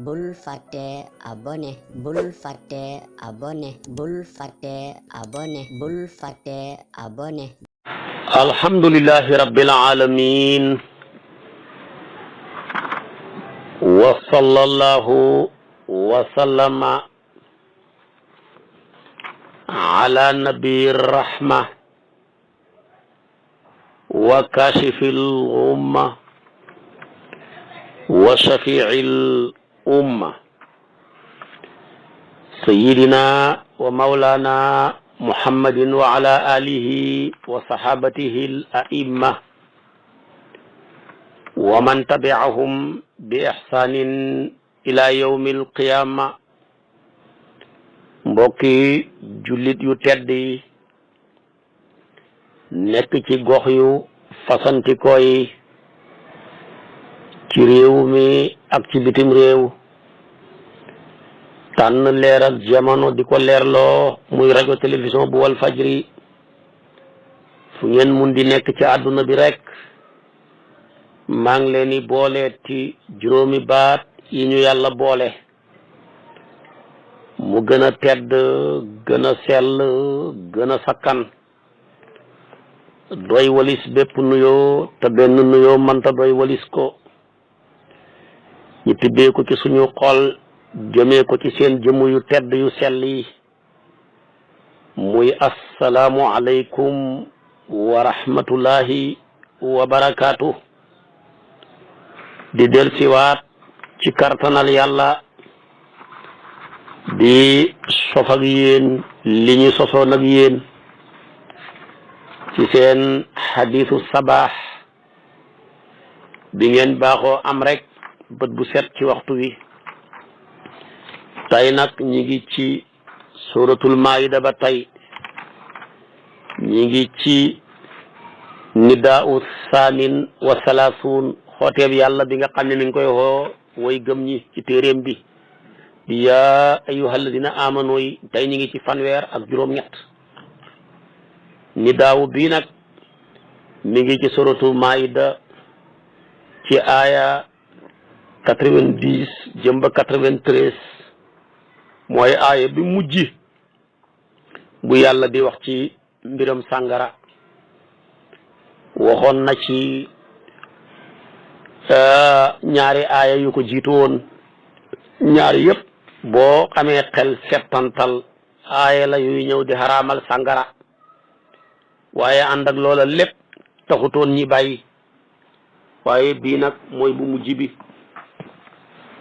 bul fàtte abonné bul fàtte abonné bul fàtte abonné bul fàtte abonné alhamdulillahi rabbil alamin wa sallallahu wa sallama ala nabiyir rahma wa kashifil umma wa shafi'il umma sayyidina wa maulana muhammadin wa ala alihi wa sahabatihi al a'imma wa man tabi'ahum bi ihsanin ila yawmil qiyama. mbokki jullit yu tedd yi nekk ci gox yu fasantikoo yi ci réew mi ak ci bitim réew tànn leer ak jamono di ko leerloo muy rajo télévision bu wal fajri fu ngeen mun di nekk ci àdduna bi rek maa ngi leen di boole ci juróomi baat yi ñu yàlla boole mu gën a tedd gën a sell gën a sakkan doy walis bépp nuyoo te benn nuyoo mënta doy walis ko ñu tibbee ko ci suñu xol jëmee ko ci seen jëmm yu tedd yu sell yi muy assalaamu aleykum wa rahmatullahi wa barakaatu. di del siwaat ci kartanal yàlla di sof ak yéen li ñu sosoon ak yéen ci seen xadiisu sabaax bi ngeen baaxoo am rek bët bu set ci waxtu wi. tey nag ñi ngi ci suratul maida ba tey ñi ngi ci nidaau saamin wa salaasuun xooteeb yàlla bi nga xam ne mi ngi koy xoo way gëm ñi ci téeréem bi yaa ayyuhal ladina amanu yi tey ñi ngi ci fanweer ak juróom-ñett nidaawu bii nag mi ngi ci suratul maida ci aaya 90 jëm ba 93 mooy aaya bi mujj bu yàlla di wax ci mbiram sàngara. waxoon na ci ñaari aaya yu ko jiitu woon ñaari yëpp boo xamee xel settantal aaya la yuy ñëw di xaraamal sàngara waaye ànd ak loola lépp taxutoon ñi bàyyi. waaye bii nag mooy bu mujj bi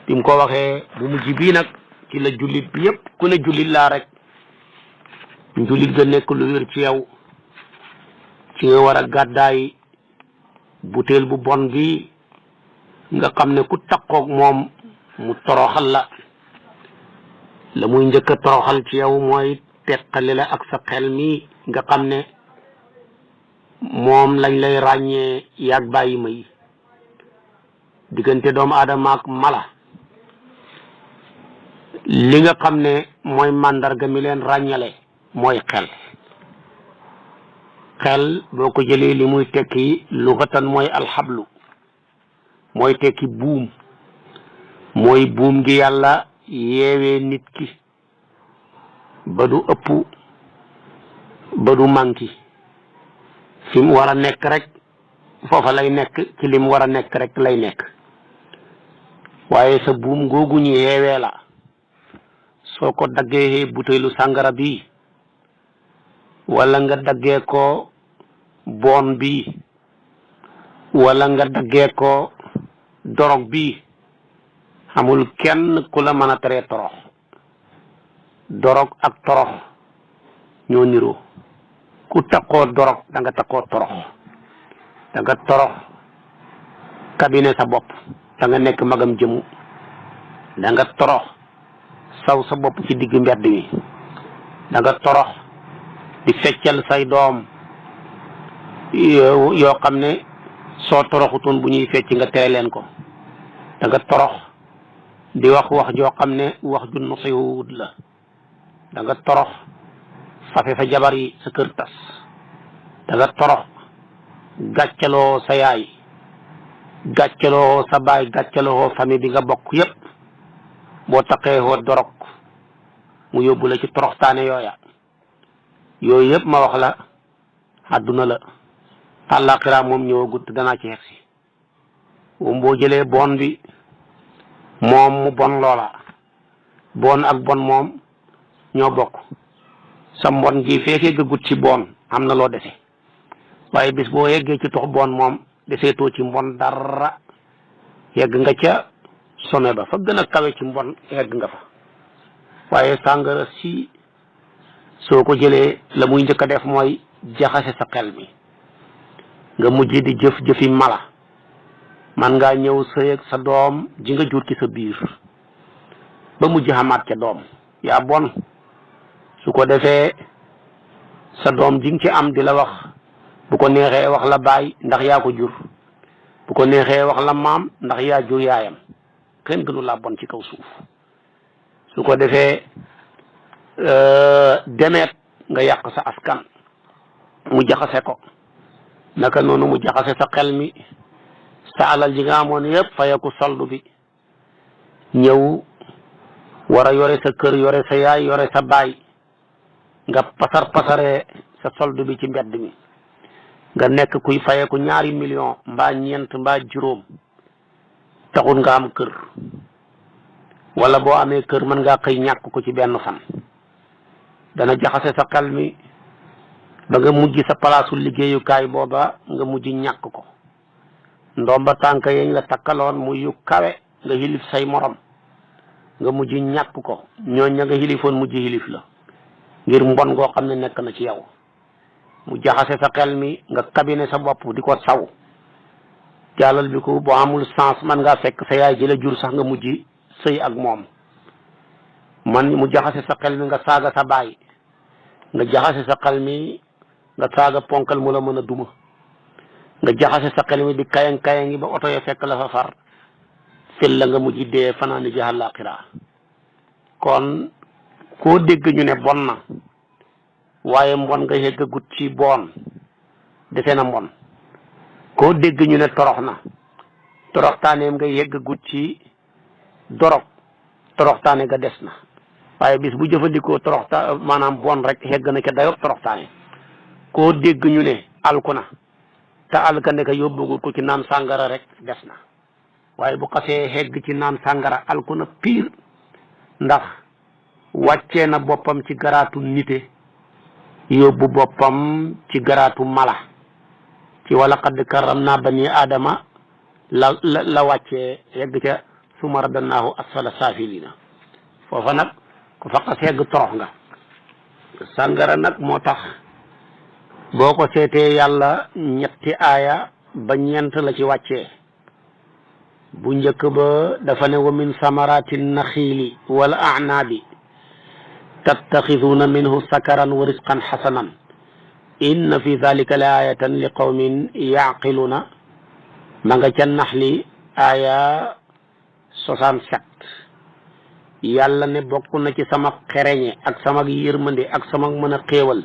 mu ko waxee bu mujj bii nag ci la jullit bi yëpp ku ne jullit laa rek jullit ga nekk lu wér ci yow ci nga war a gàddaay butéel bu bon bi nga xam ne ku takkoog moom mu toroxal la muy njëkk a toroxal ci yow mooy teqale la ak sa xel mi nga xam ne moom lañ lay ràññee yaag bàyyi ma yi diggante doomu aadama ak mala. li nga xam ne mooy màndarga mi leen ràññale mooy xel boo ko jëlee li muy tekki lugatan mooy alxablu mooy tekki buum mooy buum gi yàlla yeewee nit ki ba du ëpp ba du manki fi mu war a nekk rek foofa lay nekk ci li mu war a nekk rek lay nekk. waaye sa buum googu ñu yeewee la soo ko daggee butéelu sàngara bi wala nga daggee ko boon bi wala nga daggee ko dorog bi amul kenn ku la mën a teree torox. dorog ak torox ñoo niroo ku takkoo dorog da nga takkoo torox da nga torox kabine sa bopp da nga nekk magam jëmu da nga torox saw sa bopp ci digg mbedd mi da nga torox di feccal say doom yoo xam ne soo toroxutoon bu ñuy fecc nga tere leen ko. da nga torox di wax joo xam ne wax ju nosiwut la. da nga torox safe fa jabar yi sa kër tas. da nga torox gàccaloo sa yaay gàccaloo sa baay gàccaloo famille bi nga bokk yépp boo taqee hoo dorog mu yóbbu la ci toroxtaane yooyu yëpp ma wax la àdduna la. àllaaxira moom ñëwagut danaa ci yegsi moom boo jëlee bon bi moom mu bon loola bon ak bon moom ñoo bokk sa mbon gi fekkee gëggut ci bon am na loo dese waaye bis boo yeggee ci tox bon moom deseetoo ci mbon dara yegg nga ca sommet ba fa gën a kawe ci mbon yegg nga fa waaye sàngara si soo ko jëlee la muy njëkk a def mooy jaxase sa xel mi nga mujj di jëfi mala man ngaa ñëw sëy ak sa doom ji nga jur ci sa biir ba mujj xamaat ca doom yaa bon su ko defee sa doom ji nga ci am di la wax bu ko neexee wax la baay ndax yaa ko jur bu ko neexee wax la maam ndax yaa jur yaayam kenn gënu laa bon ci kaw suuf su ko defee demeet nga yàq sa askan mu jaxase ko naka noonu mu jaxase sa xel mi sa alal ji nga amoon yëpp fayeku soldu bi ñëw war a yore sa kër yore sa yaay yore sa baay nga pasaree sa soldu bi ci mbedd mi nga nekk kuy fayeku 2 millions mbaa 4 mbaa 5 taxul nga am kër wala boo amee kër mën ngaa xëy ñàkk ko ci benn fan dana jaxase sa xel mi ba nga mujj sa palaasu liggéeyukaay booba nga mujj ñàkk ko ndomba tànk yeñ la takkaloon muy yu kawe nga xilif say morom nga mujj ñàkk ko ñooñ ña nga xilifoon mujj xilif la ngir mbon goo xam ne nekk na ci yow mu jaxase sa xel mi nga kabine sa bopp di ko saw jàllal bi ko boo amul sens man ngaa fekk sa yaay ji la jur sax nga mujj sëy ak moom man mu jaxase sa xel mi nga saaga sa baay nga jaxase sa xel mi nga saaga ponkal mu la mën a duma nga jaxase sa xel mi di kayang yi ba oto ya fekk la fa far fil la nga mujj dee fanaani ji àllaaxira kon koo dégg ñu ne bon na waaye mbon nga yeggagut ci bon defe na mbon koo dégg ñu ne torox na toroxtaaneem nga yeggagut ci dorog toroxtaane nga des na waaye bis bu jëfandikoo maanaam bon rek yegg na ca dayob toroxtaane koo dégg ñu ne alku na te alkande ka yóbbugu ko ci naan sàngara rek des na waaye bu xasee hegg ci naan sàngara alku na piir ndax wàccee na boppam ci garaatu nite yóbbu boppam ci garaatu mala ci wala qad karram naa bani aadama la wàccee yegg ca suma radannaahu asfala saafilina foofa nag ku fa xas hegg torox nga sàngara nag moo tax boo ko seetee yàlla 3 aaya ba 4 la ci wàccee bu njëkk ba dafa ne wa min samarati naxiili wal a'naabi tattaxiduuna minhu sakaran wa risqan xasanan inna fi dalika la ayatan li qawmin yaqiluna ma nga ca naxli aaya 67 yàlla ne bokk na ci sama xereñe ak sama yërmande ak sama mën a xéewal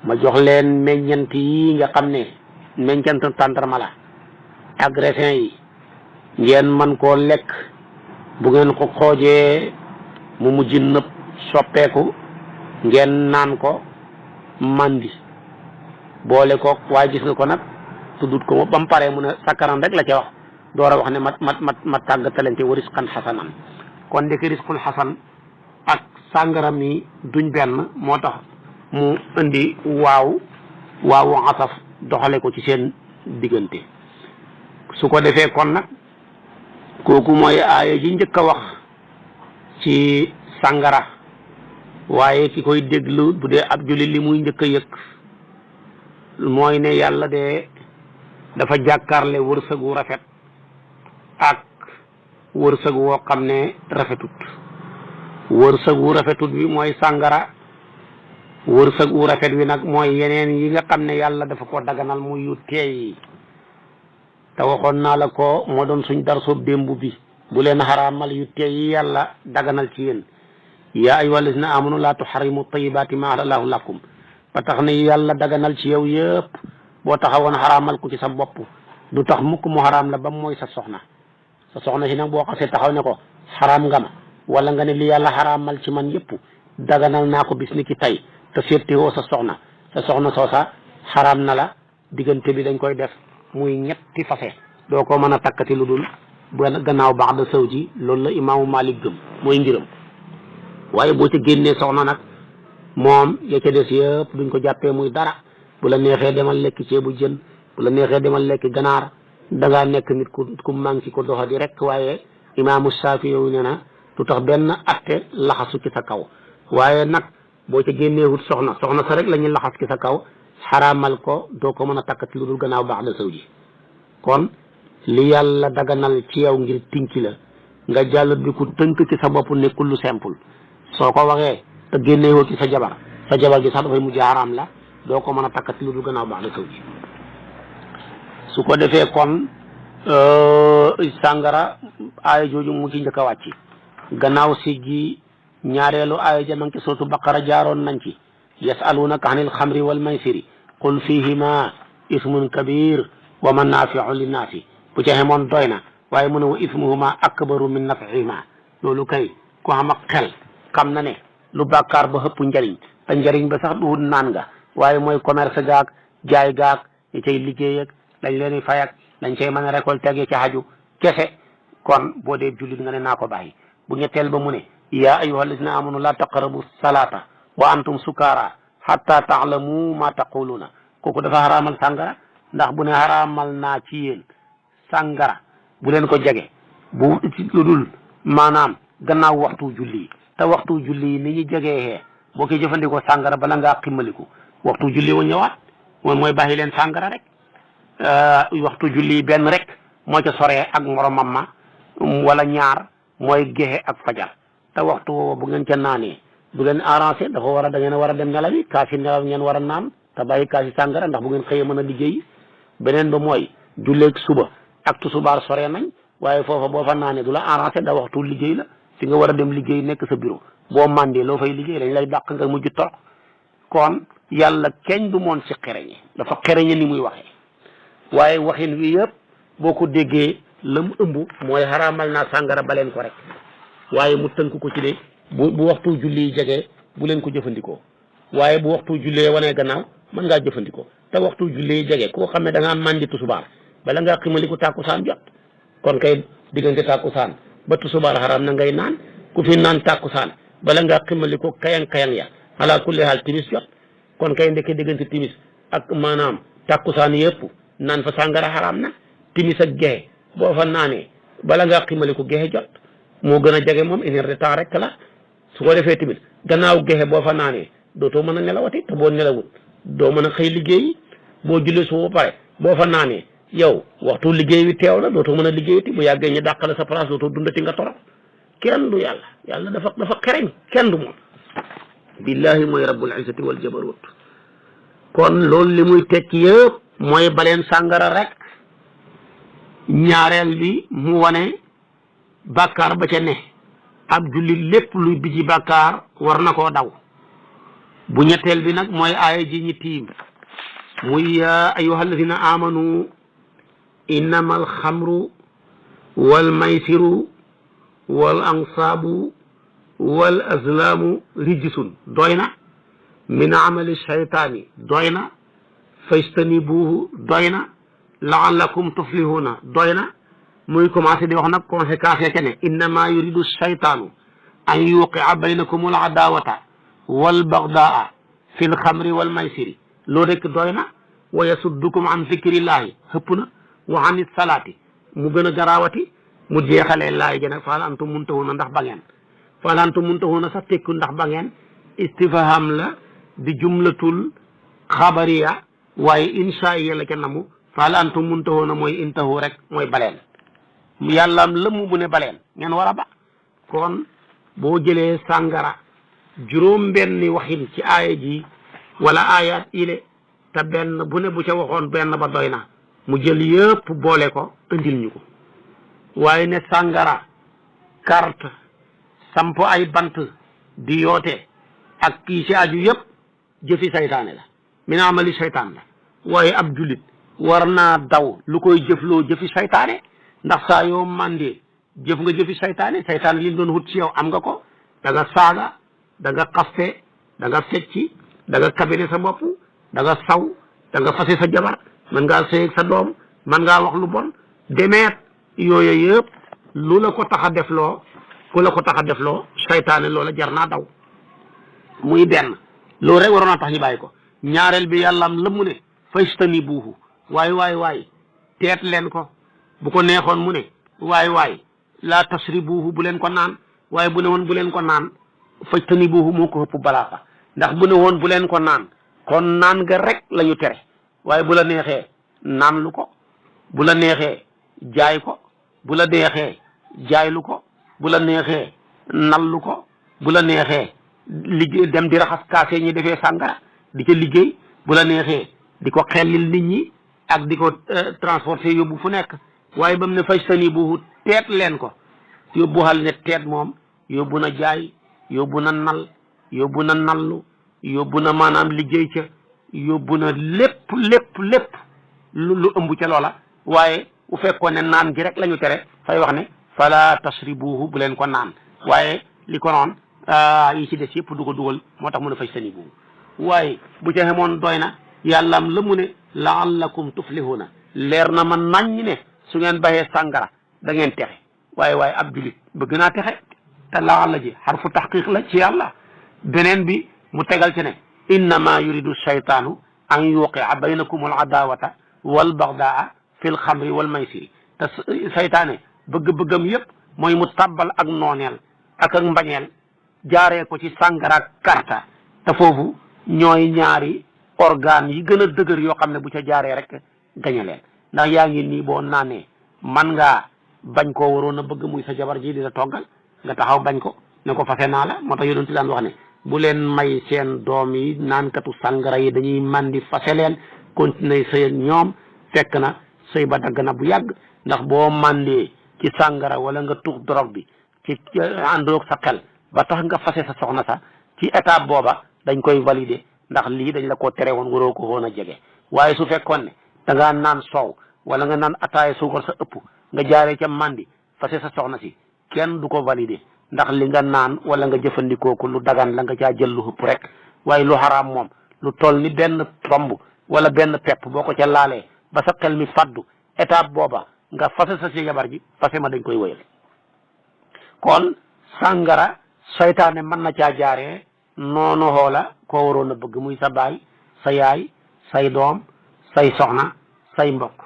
ma jox leen meññant yi nga xam ne meññant tàndarma la ak raisin yi ngeen man koo lekk bu ngeen ko xoojee mu mujj nëpp soppeeku ngeen naan ko mandi boole ko waaye gis nga ko nag tuddut ko ba mu paree mu ne sakkaran rek la ca wax door a wax ne ma tàggatalante wa risqan xasanan kon ndeke risqul xasan ak sàngara mi duñ benn moo tax mu indi waawu asaf doxale ko ci seen diggante su ko defee kon nag kooku mooy aaya ji njëkk a wax ci sàngara waaye ki koy déglu bu dee ab jullit li muy njëkk a yëg mooy ne yàlla de dafa jàkkaarle wërsëg wu rafet ak wërsëg woo xam ne rafetut wërsëg wu rafetut bi mooy sàngara wërsëg wu rafet wi nag mooy yeneen yi nga xam ne yàlla dafa ko daganal muy yu teey te waxoon naa la ko moo doon suñ darsoob démb bi bu leen xaraamal yu teey yi yàlla daganal ci yéen yaa ayyuha allazina amanu laa tuharrimu tayyibaati ma ahlallahu lakum ba tax ne yàlla daganal ci yow yëpp boo taxawoon xaraamal ko ci sa bopp du tax mukk mu xaraam la ba mooy sa soxna si nag boo xasee taxaw ne ko xaraam nga ma wala nga ne li yàlla xaraamal ci man yëpp daganal naa ko bis ni ki tey te féetewoo sa soxna soosa xaraam na la diggante bi dañ koy def muy ñetti fase doo ko mën a takkati lu dul gannaaw baax da saw ji loolu la imaamu Malik gëm mooy ngiram waaye boo ca génnee soxna nag moom ya ca des yëpp duñ ko jàppee muy dara bu la neexee demal lekk ceebu jën bu la neexee demal lekk ganaar dangaa nekk nit ku manqué ko doxa di rek waaye imaamu Saafi yow nee na du tax benn atte laxasu ci sa kaw waaye nag boo ca génneewut soxna sa rek la ñuy laxas ci sa kaw xaraamal ko doo ko mën a takkati lu dul gannaaw baax da saw ji kon li yàlla daganal ci yow ngir tinki la nga jàll bi ku tënk ci sa bopp nekkul lu simple soo ko waxee te génneewoo ci sa jabar gi sax dafay mujj xaraam la doo ko mën a takkati lu dul gannaaw baax da saw ji su ko defee kon sàngara aaya jooju mu ci njëkk a wàcc gannaaw si gi ñaareelu aaya ja ma ngi ci sootu baqara jaaroon nañ ci yasalunaka anil xamri wal maysiri qul fihima ismun kabir wa manafiu linnaasi bu ca xemoon doy na waaye mu ne wa ismuhuma akbaru min nafihima loolu kay ku xam ak xel xam na ne lu bàkkaar ba xëpp njariñ te njariñ ba sax duwut naan nga waaye mooy commerce gaag jaay gaag ñi cay liggéey ak lañ leen di fay ak lañ cay mën a récolté ak ci xaju kese kon boo dee jullit nga ne naa ko bàyyi bu ñetteel ba mu ne yaa ayyuha alladina amanu la taqrabu salata wa antum sukaara hatta taalamu ma taquluna kooku dafa xaraamal sàngara ndax bu ne xaraamal naa ci yéen sàngara bu leen ko jege bu lu dul maanaam gannaaw waxtu julli te waxtu julli ni ñu jegee boo koy jëfandikoo sàngara bala ngaa ximmaliku waxtu julli wa ñëwaat moom mooy bàyyi leen sàngara rek waxtu julli benn rek moo ca soree ak moromam ma wala ñaar mooy gexe ak fajar te waxtu woowu bu ngeen ca naanee du leen arrangé dafa war a da ngeen a war a dem nelawi kaasi nelaw ngeen war a naan te bàyyi kaasi sàngara ndax bu ngeen xëyee mën a liggéey beneen ba mooy julleeg suba ak tusubaar sore nañ waaye foofa boo fa naanee du la arrangé da waxtu liggéey la fi nga war a dem liggéey nekk sa bureau boo mandee loo fay liggéey dañ lay dàq nga mujj torox kon yàlla kenn du moon si xereñe dafa xereñe ni muy waxee waaye waxin wi yëpp boo ko déggee la mu ëmb mooy xaraamal naa sàngara ba leen ko rek waaye mu tënk ko ci de bu waxtu julli jegee bu leen ko jëfandikoo waaye bu waxtu jullee wanee gannaaw mën ngaa jëfandikoo te waxtu julli jege koo xam ne da ngaa màndi tusubaar bala ngaa ximaliku tàkkusaan jot kon kay diggante tàkkusaan ba tusubaar xaraam na ngay naan ku fi naan tàkkusaan bala ngaa ximaliku kayang ya ala kulli haal timis jot kon kay ndeke diggante timis ak maanaam tàkkusaan yëpp naan fa sàngara xaraam na timis ak gexe boo fa naanee bala ngaa ximaliku gexe jot moo gën a jege moom une heure de temps rek la su ko defee tamit gannaaw gexe boo fa naanee dootoo mën a nelawati te boo nelawut doo mën a xëy liggéeyi boo jullee su ba pare boo fa naanee yow waxtu liggéey wi teew la dootoo mën a liggéeyati bu yàggee ñu dàqale sa place dootoo dundati nga torop kenn du yàlla dafa xereñ kenn du moom billahi mooy rabbul izzati wal jabarut kon loolu li muy tekki yëpp mooy baleen sàngara rek ñaareel bi mu wane bàkkaar ba ca ne ab jullit lépp luy biji bàkkaar war na koo daw bu ñetteel bi nag mooy aaya ji ñi tiim muy yaa ayyuha alladina amanu innama alxamru wal maysiru wal ansaabu wal azlaamu rijsun doy na min amali shaytaani doy na fajtanibuuhu doy na laallakum tuflihuna doy na muy commencé di wax nag conséquence ya ca ne innama yuridu shaytaanu an yuqia baynakum al adawata wal bagdaa fi l xamri wal maysiri loolu rek doy na wa yasuddukum an zikrillahi xëpp na wa an salaati mu gën a garaawati mu jeexalee laay gi nag faal antum muntahuna ndax ba ngeen faal antum muntahuna sax tekku ndax ba ngeen istifham la di jumlatul xabariya waaye insha Allah la ca namu faal antum muntahuna mooy intahu rek mooy baleen yàllaam lëmm bu ne baleen ngeen war a ba kon boo jëlee sàngara juróom benni waxin ci aaya ji wala ayat ile te benn bu ne bu ca waxoon benn ba doy na mu jël yëpp boole ko indil ñu ko waaye ne sàngara carte samp ay bant di yoote ak kii ci aju yëpp jëfi saytaane la min amali saytaan la waaye ab jullit war naa daw lu koy jëfloo jëfi saytaane ndax saa yoo mandee jëf nga jëfi saytaane li doon wut ci yow am nga ko da nga saaga da nga xaste da nga fecci da nga kabine sa bopp da nga saw da nga fase sa jabar mën ngaa sëy sa doom mën ngaa wax lu bon demeet yooyu yëpp lu la ko tax a defloo ku la ko tax a defloo saytaane loola jar naa daw muy benn loolu rek waroon a tax ñu bàyyi ko ñaareel bi yàlla am la mu ne fajtanibuuhu waay teet leen ko bu ko neexoon mu ne waay laa tasribuuhu bu leen ko naan waaye bu ne woon bu leen ko naan fajtanibuuhu moo ko ëpp balaaxa ndax bu ne woon bu leen ko naan kon naan nga rek la ñu tere waaye bu la neexee naan lu ko bu la neexee jaay ko bu la neexee jaaylu ko bu la neexee nallu ko bu la neexee liggéey dem di raxas kaase ñi defee sàngara di ca liggéey bu la neexee di ko xellil nit ñi ak di ko transporter yóbbu fu nekk waaye ba mu ne fajtanibuuhu teet leen ko yóbbu xal ne teet moom yóbbu na jaay yóbbu na nal yóbbu na nallu yóbbu na maanaam liggéey ca yóbbu na lépp lu ëmb ca loola waaye bu fekkoon ne naan gi rek la ñu tere fay wax ne fala tasribuuhu bu leen ko naan waaye li ko noon yi ci des yëpp du ko dugal moo tax mu ne fajtanibuuhu waaye bu ca xemoon doy na yàllaam la mu ne laallakum tuflihuna leer na ma naññ ne su ngeen baxee sàngara da ngeen texe waaye ab julit bëgg naa texe te laalla ji xarfu taxqiq la ci yàlla beneen bi mu tegal ci ne innama yuridu shaytaanu an yuqia baynakum al adawata wal bagdaa fi l xamri wal maysiri te saytaane bëgg-bëggam yëpp mooy mu tàbbal ak nooneel ak mbañeel jaaree ko ci sàngara ak karta te foofu ñooy ñaari organe yi gën a dëgër yoo xam ne bu ca jaaree rek gañe leen ndax yaa ngi nii boo naanee man ngaa bañ koo waroon a bëgg muy sa jabar ji di la toggal nga taxaw bañ ko ne ko fase naa la moo tax yonent daan wax ne bu leen may seen doom yi naankatu sàngara yi dañuy mandi fase leen continuer sëy ak ñoom fekk na sëy ba dagg na bu yàgg ndax boo mandee ci sàngara wala nga tux drogue bi ci àndoog sa xel ba tax nga fase sa soxna sa ci étape booba dañ koy valider ndax lii dañ la ko tere woon waroo ko woon a jege waaye su fekkoon ne da ngaa naan soow wala nga naan ataaya suukar sa ëpp nga jaaree ca mandi fase sa soxna si kenn du ko valider ndax li nga naan wala nga jëfandikoo ko lu dagan la nga caa jël lu ëpp rek waaye lu xaraam moom lu toll ni benn tomb wala benn pepp boo ko ca laalee ba sa xel mi faddu étape booba nga fase sa si jabar ji fase ma dañ koy wëyal kon sàngara saytaane mën na caa jaaree noonu xoola koo waroon a bëgg muy sa baay sa yaay say doom say soxna say mbokk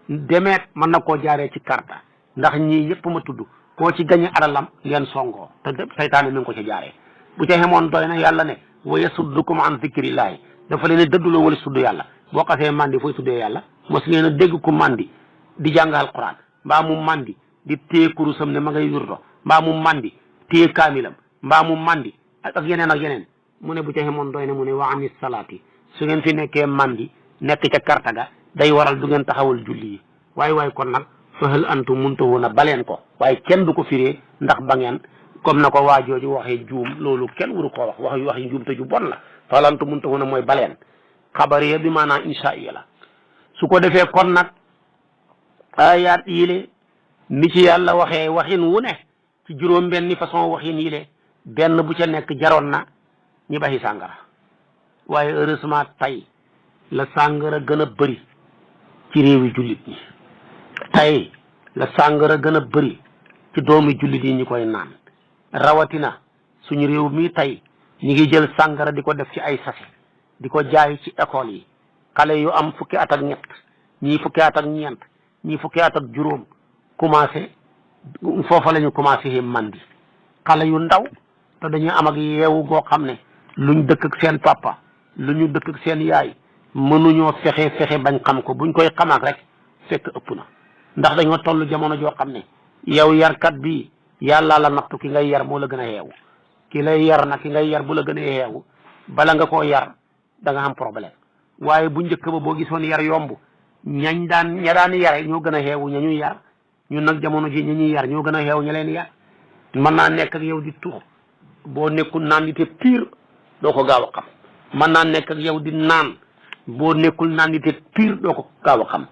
demeet mën na koo jaaree ci karta ndax ñii yëpp ma tudd koo ci gañe alalam ngeen songoo te saytaane mi ngi ko ca jaaree bu ca xemoon doy na yàlla ne wa yasuddukum an zikrillahi dafa leen a dëdduloo wala sudd yàlla boo xasee mandi fooy tuddee yàlla mos ngeen a dégg ku mandi di jàngal Quran mbaa mu mandi di téye kurusam ne ma ngay wirdo mbaa mu mandi téye kaamilam mbaa mu mandi ak yeneen mu ne bu ca xemoon doy na mu ne wa anis salaati su ngeen fi nekkee mandi nekk ca karta ga day waral du ngeen taxawal julli yi waaye kon nag fa hal antum muntahuna baleen ko waaye kenn du ko firee ndax ba ngeen comme na ko waa jooju waxee juum loolu kenn waru koo wax yi juum te ju bon la fa hal antum muntahuna mooy baleen xabariya bi maanaam insha Allah su ko defee kon nag ayaat yile ni ci yàlla waxee waxin wu ne ci juróom benni façon waxin yile benn bu ca nekk jaroon na ñi baxi sàngara waaye heureusement tey la sàngara gën a bëri ci réewi jullit ñi tey la sàngara gën a bëri ci doomi jullit yi ñi koy naan rawatina suñu réew mi tey ñi ngi jël sàngara di ko def ci ay sachet di ko jaay ci école yi xale yu am fukki at ak ñett ñii fukki at ak ñeent ñii fukki at ak juróom commencé foofa la ñu commencé mandi xale yu ndaw te dañuy am ak yeewu goo xam ne luñ dëkk ak seen papa lu ñu dëkk ak seen yaay mënuñoo fexe bañ xam ko buñ koy xamaak rek fekk ëpp na ndax dañoo toll jamono joo xam ne yow yarkat bi yàlla la nattu ki ngay yar moo la gën a yeewu ki lay yar nag ki ngay yar bu la gën a yeewu bala nga koo yar da nga am problème waaye bu njëkk ba boo gisoon yar yomb ña daan yare ñoo gën a yeewu ña ñuy yar ñun nag jamono ji ña ñuy yar ñoo gën a yeewu ña leen yar mën naa nekk ak yow di tux boo nekkul naan di te pire doo ko gaaw a xam mën naa nekk ak yow di naan boo nekkul naan di te pire doo ko gaaw a xam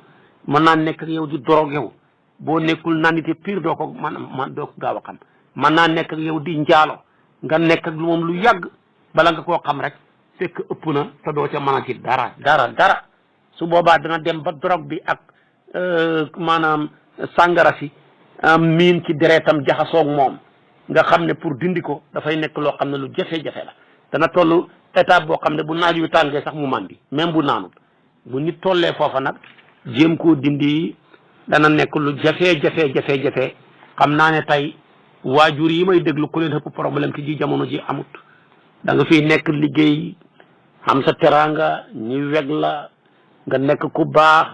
mën naa nekk ak yow di dorog yow boo nekkul nandite pire doo ko man doo ko gaaw a xam mën naa nekk ak yow di njaalo nga nekk ak moom lu yàgg bala nga koo xam rek fekk ëpp na te doo ca mën a ci dara su boobaa dana dem ba drogue bi ak maanaam sàngara si miin ci deretam jaxasoog moom nga xam ne pour dindi ko dafay nekk loo xam ne lu jafe-jafe la dana toll étape boo xam ne bu naaj wi tàngee sax mu màndi même bu naanul bu nit tollee foofa nag jéem koo dindi dana nekk lu jafe-jafe xam naa ne tey waajur yi may déglu ku leen ëpp problème ci ji jamono ji amut da nga fiy nekk liggéey am sa teraanga ñu weg la nga nekk ku baax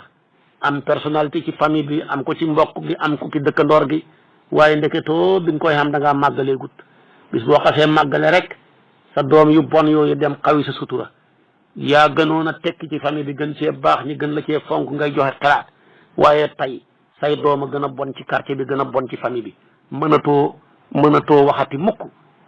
am personnalité ci famille bi am ko ci mbokk gi am ko ci dëkkandoor gi waaye ndeketoo bi nga koy xam da ngaa màggalee gut bis boo xasee màggale rek sa doom yu bon yooyu dem xawi sa sutura yaa gënoon a tekki ci famille bi gën cee baax ñi gën la cee fonk ngay joxe xalaat waaye tey say doom a gën a bon ci quartier bi gën a bon ci famille bi mënatoo waxati mukk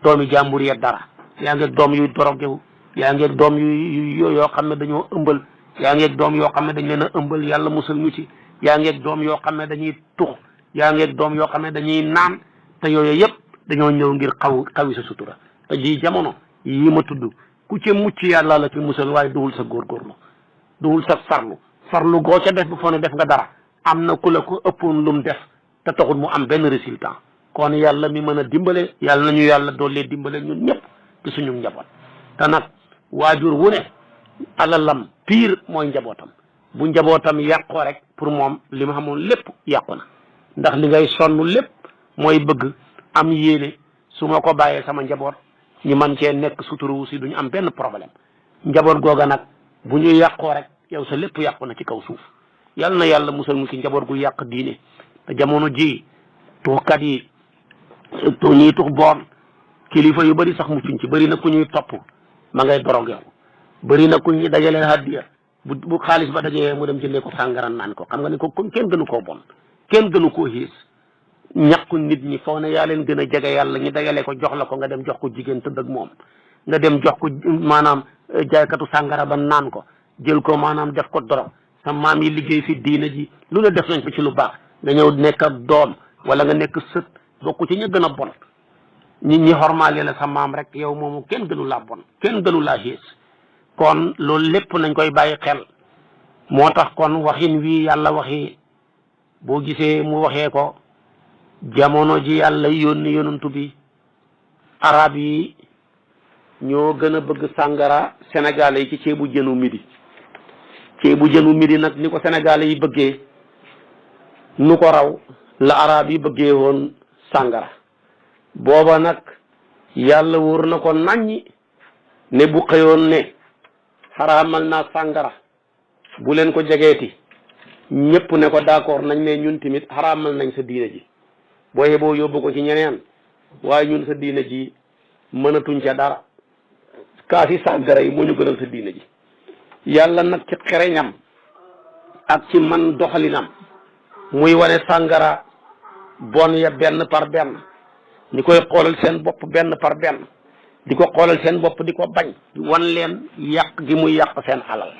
doomi jàmbur ya dara yaa ngeeg doom yuy dorogewu yaa ngeeg doom yu yoo xam ne dañoo ëmbal yaa ngeeg doom yoo xam ne dañ leen a ëmbal yàlla musal ñu ci yaa ngeeg doom yoo xam ne dañuy tux yaa ngeeg doom yoo xam ne dañuy naan te yooyu yëpp dañoo ñëw ngir xawi sa sutura te ji jamono yi ma tudd ku ci mucc yàlla la ci musal waaye duwul sa góorgóorlu duwul sa farlu goo ca def bu foo ne def nga dara am na ku la ko ëppoon lum def te taxul mu am benn résultat kon yàlla mi mën a dimbale yàlla nañu yàlla doole dimbale ñun ñëpp ci suñu njaboot te nag waajur wu ne alalam pire mooy njabootam bu njabootam yàqoo rek pour moom li ma xamoon lépp yàqu na ndax li ngay sonn lépp mooy bëgg am yéene su ma ko bàyyee sama njaboot ñu man cee nekk suturu si duñu am benn problème njaboot googa nag bu ñu yàqoo rek yow sa lépp yàqu na ci kaw suuf yal na yàlla musal mu ci njaboot gu yàq diine te jamono ji tuxkat yi ñuy tux boon kilifa yu bëri sax muccuñ ci bëri na ku ñuy topp ma ngay dorog yow bëri na ku ñuy dajalee hadiya bu xaalis ba dajee mu dem jëndee ko sàngara naan ko xam nga ni ko kenn gënu koo bon kenn gënu koo xiis ñàkku nit ñi foo ne yaa leen gën a jege yàlla ñu dajale ko jox la ko nga dem jox ko jigéen tëdd ak moom nga dem jox ko maanaam jaaykatu sàngara ba naan ko jël ko maanaam def ko dorog sa maam yi liggéey fi diina ji lu ne def nañ ko ci lu baax nga ñëw nekk ak doom wala nga nekk sët bokku ci ña gën a bon nit ñi xormaale la sa maam rek yow moomu kenn gënu laa bon kenn gënu laa xiis kon loolu lépp nañ koy bàyyi xel moo tax kon waxin wi yàlla waxi boo gisee mu waxee ko jamono ji yàlla yónni yonantu bi arab yi ñoo gën a bëgg sàngara sénégalais yi ci ceebu jënu midi nag ni ko sénégalais yi bëggee nu ko raw la arab yi bëggee woon sàngara booba nag yàlla wóor na ko naññi ne bu xëyoon ne xaraamal naa sàngara bu leen ko jegeeti ñëpp ne ko d'accord nañ ne ñun tamit xaraamal nañ sa diine ji boo yeboo yóbbu ko ci ñeneen waaye ñun sa diine ji mënatuñ ca dara kaasi sàngara yi moo ñu gënal sa diine ji yàlla nag ci xereñam ak ci man doxalinam muy wane sàngara bon ya benn par benn ñi koy xoolal seen bopp benn par benn di ko xoolal seen bopp di ko bañ wan leen yàq gi muy yàq seen alal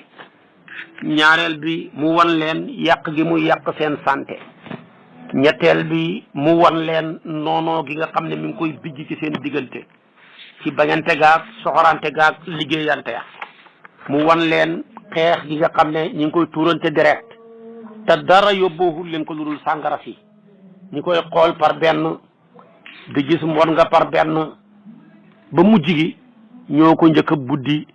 ñaareel bi mu wan leen yàq gi muy yàq seen santé ñetteel bi mu wan leen noonoo gi nga xam ne mi ngi koy bijj ci seen diggante ci bañante gaag soxorante gaag liggéeyante ya mu wan leen xeex gi nga xam ne ñi ngi koy tuurante deret te dara yóbboowul leen ko lu dul sàngara si ñi koy xool par benn di gis mbon nga par benn ba mujj gi ñoo ko njëkk a buddi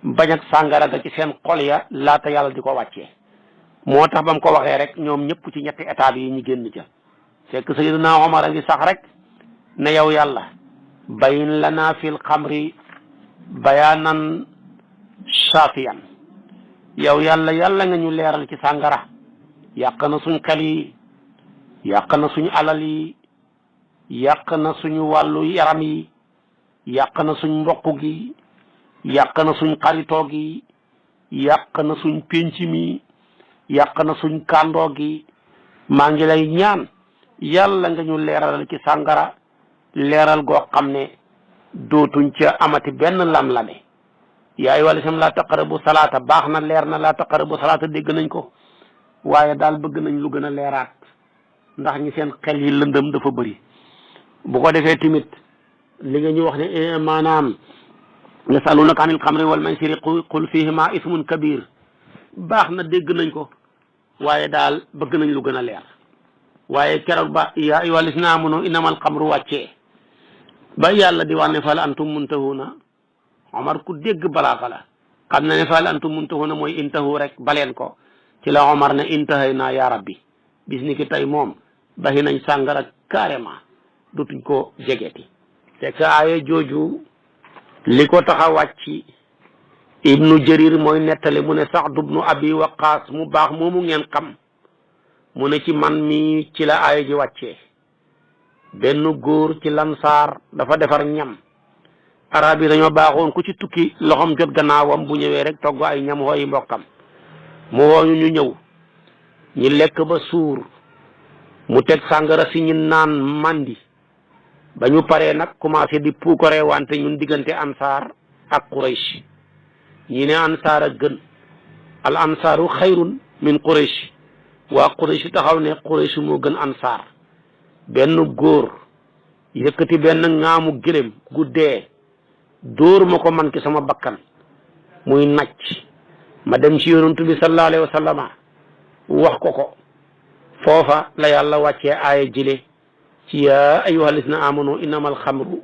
bañ ak sàngara ga ci seen xol ya laata yàlla di ko wàccee moo tax ba mu ko waxee rek ñoom ñëpp ci ñetti étape yi ñu génn ca fekk Sayyidina Omar a ngi sax rek ne yow yàlla bayin lana fil xamri bayaanan shafiyan yow yàlla nga ñu leeral ci sàngara yàq na suñ xel yi yàq na suñu alal yi yàq na suñu wàllu yaram yi yàq na suñ mbokk gi yàq na suñ xaritoo gi yàq na suñ pénc mi yàq na suñ kàndoo gi maa ngi lay ñaan yàlla nga ñu leeral ci sàngara leeral goo xam ne dootuñ ca amati benn lam-lame yaay wala sam laa taqarabu salaata baax na leer na laa taqarabu salaata dégg nañ ko waaye daal bëgg nañ lu gën a leeraat ndax ñi seen xel yi lëndëm dafa bëri bu ko defee tamit li nga ñu wax ne maanaam yasalunaka anil xamri wal maysiri qul fihima ismun kabir baax na dégg nañ ko waaye daal bëgg nañ lu gën a leer waaye keroog ba yaa ayyuha llazina amanu innamal xamru wàccee ba yàlla di wax ne fal antum muntahuna Omar ku dégg balaaxa la xam na ne fal antum muntahuna mooy intahu rek baleen ko ci la Omar ne intahay naa yaa rabbi bis ni ki tey moom baxi nañ sàngara carrément dutuñ ko jegeeti te ka aaya jooju li ko tax a wàcc ibnu jarir mooy nettali mu ne Saad ibnu abi waqaas mu baax moomu ngeen xam mu ne ci man mi ci la aaya ji wàccee benn góor ci lansaar dafa defar ñam arab yi dañoo baaxoon ku ci tukki loxom jot gannaawam bu ñëwee rek togg ay ñam wooyi mbokkam mu wooñu ñu ñëw ñi lekk ba suur mu teg sàngara si ñu naan mandi ba ñu paree nag commencé di puukare wante ñun diggante ansaar ak quraysh ñi ne ansaar a gën al ansaaru xayrun min quraysh waa quraysh taxaw ne quraysh moo gën ansaar benn góor yëkkati benn ŋaamu gëlëm gu dee dóor ma ko man ki sama bakkan muy nacc ma dem ci yonantu bi sallallahu alayhi wa sallama wax ko foofa la yàlla wàccee aaya jile ci yaa ayyuha alladina amanu innama alxamru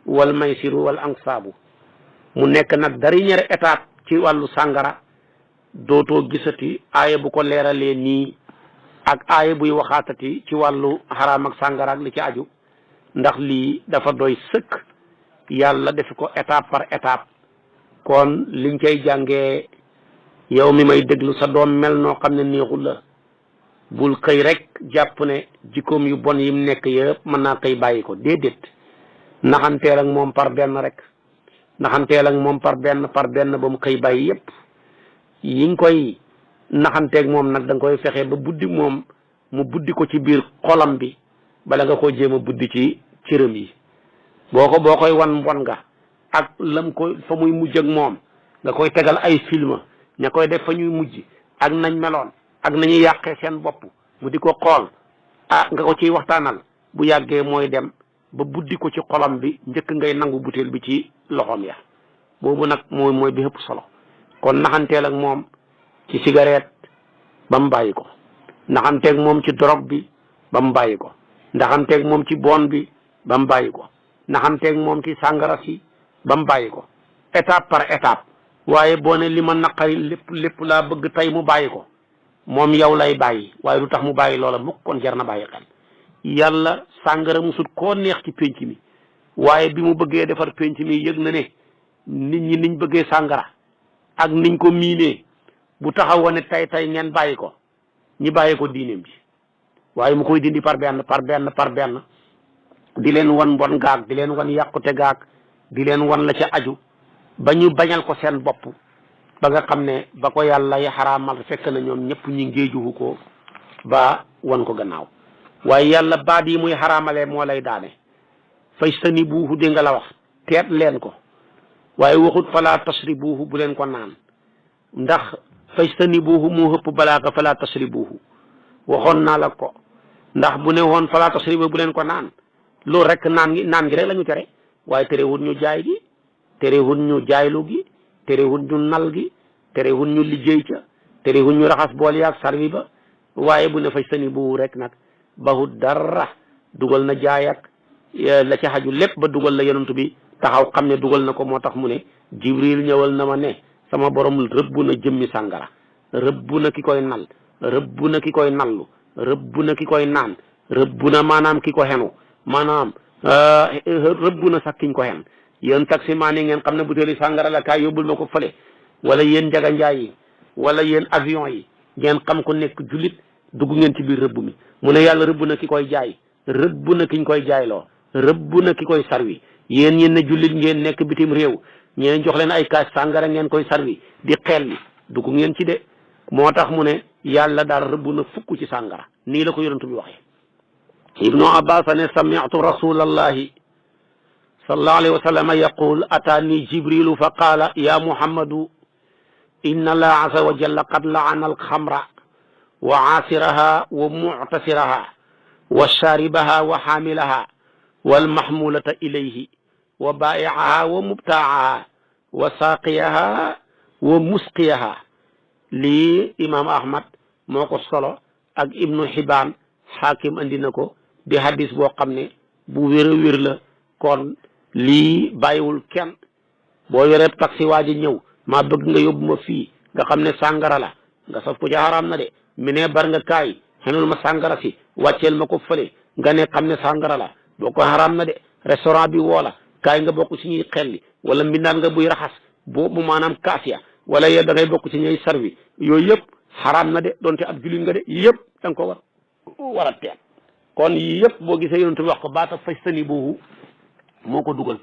wal maysiru wal ansaabu mu nekk nag dernière étape ci wàllu sàngara dootoo gisati aaya bu ko leeralee nii ak aaya buy waxaatati ci wàllu xaraam ak sàngara ak li ci aju ndax lii dafa doy sëkk yàlla defi ko étape par étape kon liñ koy jàngee yow mi may déglu sa doom mel noo xam ne neexul la bul xëy rek jàpp ne jikkoom yu bon yim nekk yëpp mën naa xëy bàyyi ko déedéet naxanteel ak moom par benn rek naxanteel ak moom par benn ba mu xëy bàyyi yëpp yi nga koy naxanteeg moom nag da nga koy fexe ba buddi moom mu buddi ko ci biir xolam bi bala nga ko jéem a buddi ci cëram yi boo koy wan mbon nga ak lam ko fa muy mujj ak moom nga koy tegal ay film ña koy def fa ñuy mujj ak nañ meloon ak nañuy yàqee seen bopp mu di ko xool nga ko ciy waxtaanal bu yàggee mooy dem ba buddi ko ci xolam bi njëkk ngay nangu butéel bi ci loxoom ya boobu nag mooy bi ëpp solo kon naxanteel ak moom ci cigarette ba mu bàyyi ko naxanteeg moom ci drogue bi ba mu bàyyi ko naxanteeg moom ci bon bi ba mu bàyyi ko naxanteeg moom ci sàngara si ba mu bàyyi ko étape par étape waaye boo ne li ma naqari lépp laa bëgg tey mu bàyyi ko moom yow lay bàyyi waaye lu tax mu bàyyi loola mukk kon jar na bàyyi xel yàlla sàngara musut koo neex ci pénc mi waaye bi mu bëggee defar pénc mi yëg na ne nit ñi niñ bëggee sàngara ak niñ ko miinee bu taxawoon ne tey ngeen bàyyi ko ñi bàyyi ko diineem ji waaye mu koy dindi par benn di leen wan mbon gaag di leen wan yàqute gaag di leen wan la ca aju ba ñu bañal ko seen bopp ba nga xam ne ba ko yàlla ya xaraamal fekk na ñoom ñëpp ñi ngéejuwu ko ba wan ko gannaaw waaye yàlla baat yi muy xaraamalee moo lay daane fajtanibuuhu dégg nga la wax teet leen ko waaye waxut falaa tasribuuhu bu leen ko naan ndax fajtanibuuhu moo ëpp balaaga falaa tasribuuhu waxoon naa la ko ndax bu ne woon falaa tasribuuhu bu leen ko naan loolu rek naan gi rek la ñu tere waaye terewul ñu jaay gi terewul ñu jaaylu gi terewul ñu nal gi terewul ñu liggéey ca terewul ñu raxas bool yaag sarwi ba waaye bu ne fajtanibuuhu rek nag bahut dara dugal na jaay ak la ca xaju lépp ba dugal la yonent bi taxaw xam ne dugal na ko moo tax mu ne jibril ñëwal na ma ne sama borom rëbbu na jëmmi sàngara rëbbu na ki koy nal rëbbu na ki koy nallu rëbbu na ki koy naan rëbbu na maanaam ki ko xenu maanaam rëbbu na sax kiñ ko xen yéen taximaan yi ngeen xam ne butéeli sàngara la kaay yóbbul ma ko fële wala yéen njaga njaay yi wala yéen avion yi ngeen xam ko nekk jullit dugg ngeen ci biir rëbb mi mu ne yàlla rëbb na ki koy jaay rëbb na kiñ koy jaayloo rëbb na ki koy sarwi yéen ñeen ne jullit ngeen nekk bitim réew ñeen jox leen ay kaas sàngara ngeen koy sarwi di xel li dugg ngeen ci de moo tax mu ne yàlla daal rëbb na fukk ci sàngara nii la ko yonent bi waxee ibnu abbas ne sami'tu rasulallahi sallallahu alayhi wa sallam yaqul ataani jibrilu fa qaala ya muhammadu inna allaha azza wa jalla qad la'ana alxamra wa aasiraha wa mu'tasiraha wa sharibaha wa xaamilaha wal mahmulata ilayhi wa baa'iaha wa mubtaaha wa saaqiyaha wa musqiyaha lii imaam Ahmad moo ko solo ak ibnu Xibaan xaakim andi na ko di hadis boo xam ne bu wér a wér la kon lii bàyyiwul kenn boo yoree taxi waa ji ñëw maa bëgg nga yóbbu ma fii nga xam ne sàngara la nga saf ko ca xaraam na de mi ne bar nga kaay xenul ma sàngara si wàcceel ma ko fële nga ne xam ne sàngara la boo ko xaraam na de restaurant bi woola kaay nga bokk ci ñuy xelli wala mbindaan nga buy raxas boobu maanaam kaas ya wala yow da ngay bokk ci ñuy servi yooyu yëpp xaraam na de donte ab jullit nga de yëpp da nga ko war a teel kon yii yëpp boo gisee yonent bi wax ko baata fastani boobu moo ko dugal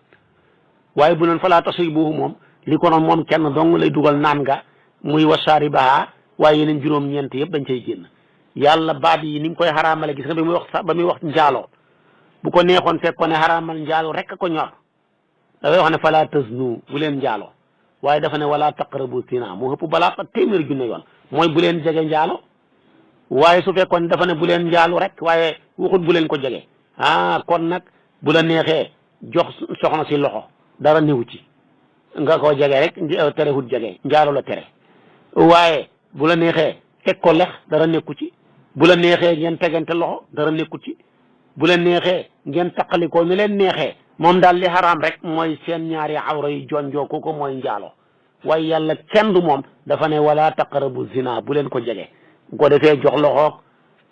waaye bu noon falaa tasuy boobu moom li ko noon moom kenn dong lay dugal naan nga muy wasaari baa waaye yeneen juróom-ñeent yëpp dañ cay génn yàlla baat yi ni mu koy xaraamale gis nga ba muy wax sax ba muy wax njaaloo bu ko neexoon fekk ko ne xaraamal njaaloo rek ko ñor dafay wax ne falaa tasnu bu leen njaaloo waaye dafa ne wala taqrabu zina mu ëpp balaa fa téeméer junne yoon mooy bu leen jege njaalo waaye su fekkoon dafa ne bu leen njaalu rek waaye waxut bu leen ko jege kon nag bu la neexee jox soxna si loxo dara néew ci nga ko jege rek terewut jege njaalo la tere waaye bu la neexee teg ko lex dara nekku ci bu la neexee ngeen tegante loxo dara nekku ci bu la neexee ngeen taqalikoo ni leen neexee moom daal li xaraam rek mooy seen ñaari awra yi jonjoo ko mooy njaalo waaye yàlla kenn du moom dafa ne wala taqrabu zina bu leen ko jege bu ko defee jox loxoog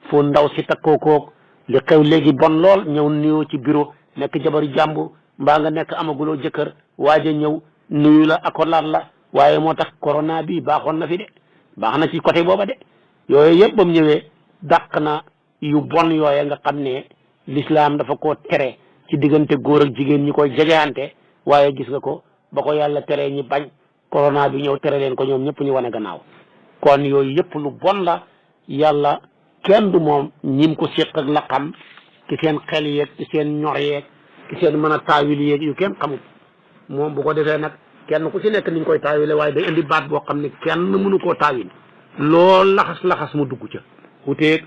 fu ndaw si takkoo koog li xew léegi bon lool ñëw nuyoo ci bureau nekk jabaru jàmbur mbaa nga nekk amaguloo jëkkër waaja ñëw nuyu la akolaat la waaye moo tax corona bi baaxoon na fi de baax na ci côté booba de yooyu yëpp ba mu ñëwee dàq na yu bon yooya nga xam ne l'islam dafa koo tere ci diggante góor ak jigéen ñi koy jegeante waaye gis nga ko ba ko yàlla teree ñi bañ corona bi ñëw tere leen ko ñoom ñëpp ñu wane gannaaw kon yooyu yëpp lu bon la yàlla kenn du moom ñim ko séq ak la xam ci seen xel yeeg ci seen ñor yeeg ci seen mën a taawil yeeg yu kenn xamul moom bu ko defee nag kenn ku ci nekk niñ koy taawile waaye day indi baat boo xam ne kenn mënu koo taawil loolu laxas mu dugg ca wuteeg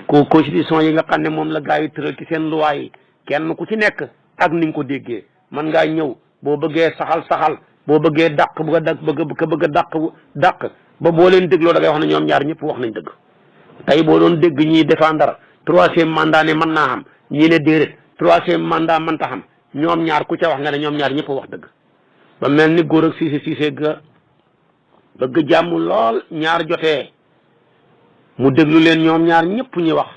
ko constitution yi nga xam ne moom la gaa yi tëral ci seen luwaay yi kenn ku ci nekk ak ni nga ko déggee man ngaa ñëw boo bëggee saxal boo bëggee dàq bëgg a dàq ba boo leen dégloo da ngay wax ne ñoom ñaar ñëpp wax nañ dëgg tey boo doon dégg ñiy défendre troisième mandat ne mën naa xam ñii ne déedéet troisième mandat mën ta xam ñoom ñaar ku ca wax nga ne ñoom ñaar ñëpp wax dëgg ba mel ni góor ak siise ga bëgg jàmm lool ñaar jotee mu déglu leen ñoom ñaar ñëpp ñi wax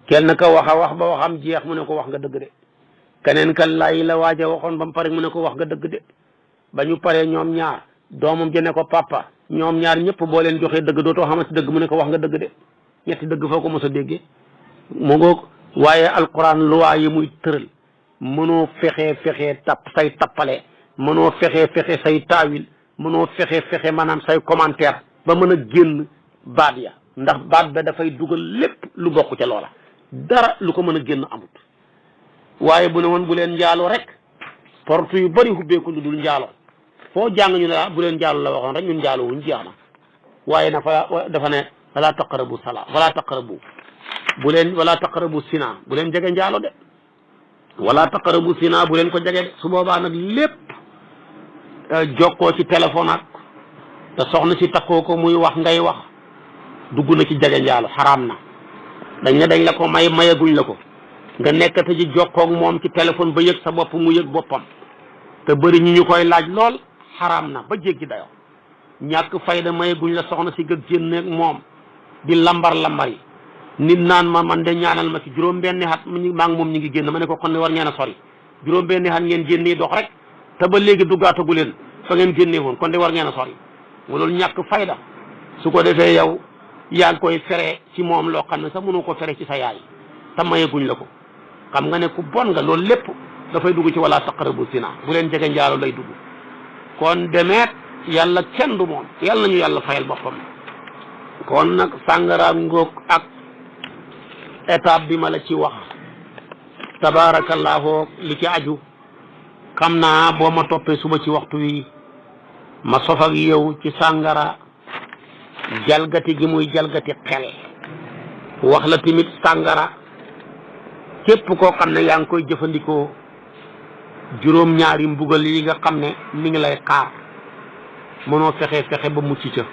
kenn ka wax a wax ba waxam jeex mu ne ko wax nga dëgg de keneen ka lay la waaja waxoon ba mu pare mu ne ko wax nga dëgg de ba ñu paree ñoom ñaar doomam ji ne ko papa ñoom ñaar ñëpp boo leen joxee dëgg dootoo xamante dëgg mu ne ko wax nga dëgg de ñetti dëgg foo ko mos a déggee mu ngoog waaye alquran luwaa yi muy tëral mënoo fexe say tappale mënoo fexe say taawil mënoo fexe maanaam say commentaire ba mën a génn baat ya ndax baat ba dafay dugal lépp lu bokk ca loola dara lu ko mën a génn amut waaye bu ne woon bu leen njaaloo rek porte yu bëri hubbeeku lu dul njaaloo foo jàng ñu ne bu leen njaaloo la waxoon rek ñun njaaloo wuñ jeex na waaye na fa dafa ne wala taqrabu salaa wala taqrabu sina bu leen jege njaalo de wala taqrabu sina bu leen ko jege de su boobaa nag lépp jokkoo ci téléphone ak te soxna si takkoo ko muy wax ngay wax dugg na ci jege njaalo xaraam na dañ ne dañ la ko mayaguñ la ko nga nekk te ci jokkoog moom ci téléphone ba yëg sa bopp mu yëg boppam te bëri ñu koy laaj lool xaraam na ba jéggi dayoo ñàkk fayda mayaguñ la soxna si nga génneeg moom di lambar yi nit naan ma man de ñaanal ma ci juróom-benni at maa ngi moom ñu ngi génn ma ne ko kon ne war ngeen a sori juróom-benni at ngeen génnee dox rek te ba léegi duggaatagu leen fa ngeen génnee woon kon de war ngeen a sori mu loolu ñàkk fayda su ko defee yow yaa ngi koy fere ci moom loo xam ne sax mënoo ko fere ci sa yaay te mayeguñ la ko xam nga ne ku bon nga loolu lépp dafay dugg ci wala taqrabu zina bu leen jege njaalo lay dugg kon demeet yàlla kenn du moom yàlla nañu yàlla fayal boppam kon nag sàngara ngoog ak étape bi ma la ci wax tabarakallahu li ci aju xam naa boo ma toppee suba ci waxtu wi ma sof ak yow ci sàngara jalgati gi muy jalgati xel wax la tamit sàngara képp koo xam ne yaa ngi koy jëfandikoo juróom-ñaari mbugal yi nga xam ne mi ngi lay xaar mënoo fexe ba mucc ca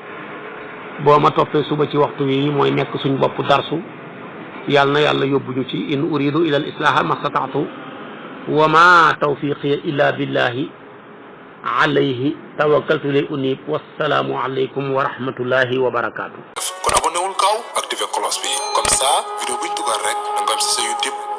boo ma toppee suba ci waxtu wi mooy nekk suñ bopp darsu yàlla na yàlla yóbbuñu ci in uridu ila al islaha ma stataatu wa ma tawfiqiya illa billahi alayhi tawakkaltu lay unib wassalaamu alaykum wa rahmatullahi wa barakatuh kon abonné wul gaaw activé cloche bi comme ça vidéo buñ dugal rek da nga am ci sa YouTube